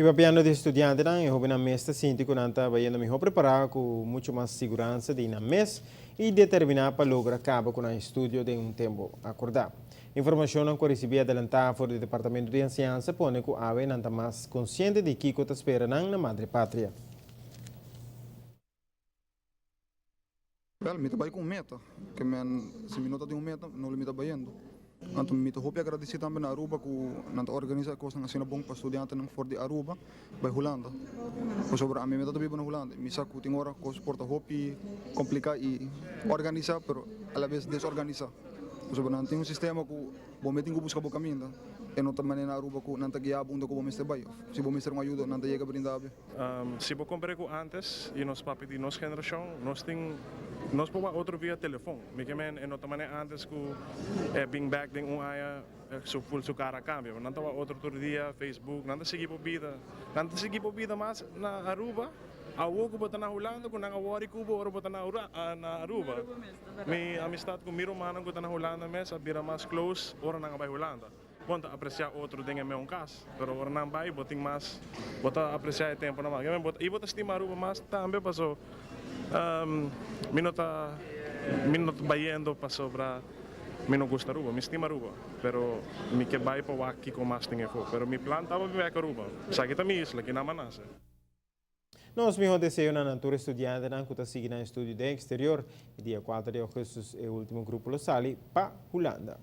E o piano de estudante não, eu na mesa sinto que não está bem melhor preparado com muito mais segurança de na mês e determinar para lograr acabar com o estudo de tempo acordado. Informação não recebi adelantada por o Departamento de Enseñanza pone que a ave não está mais consciente de que está esperando na madre pátria. Wel, mita baik com meta, que se minuto tem meta, não limita baiando. Anto mita hope agradecer também na Aruba que nanta organiza coisa na cena bom para estudante não for de Aruba, vai Holanda. Ko sobre a minha meta também na Holanda. Misa que tem hora que suporta hope complicar e organizar, pero a la vez desorganizar. Ko sobre não tem sistema que bom meting ko busca bo caminho. E não também na Aruba que não tá guiar bunda que bom mestre vai. Se bom mestre ajuda, não tá chega brindar. Se eu comprei antes e nós papi de nossa geração, nós podemos outro via telefone. Me que men não também antes que bing back ding aia so full so cara cambio. Não tava outro dia Facebook, não seguir por vida, mas na Aruba aku bota na Holanda kung nangawari ko oro bota na Aruba. May amistad ko miro manang ko na Holanda mes abira mas close ora nang bay Holanda. Ponta apreciar outro dinga me cas, pero ora nang bay boting mas bota apreciar tempo na mas. Kaya bota ibota estima Aruba mas tambe paso minuta bayendo pa sobra mi não gosta Aruba, mi estima Aruba, pero mi que vai pa aqui com mais tinha fo, pero mi plan tava viver Aruba. Sa kita mi isla que na manase. Nós mesmo desejo na natura estudante que está seguindo estudo de exterior, dia 4 de agosto é o último grupo lo sali para Holanda.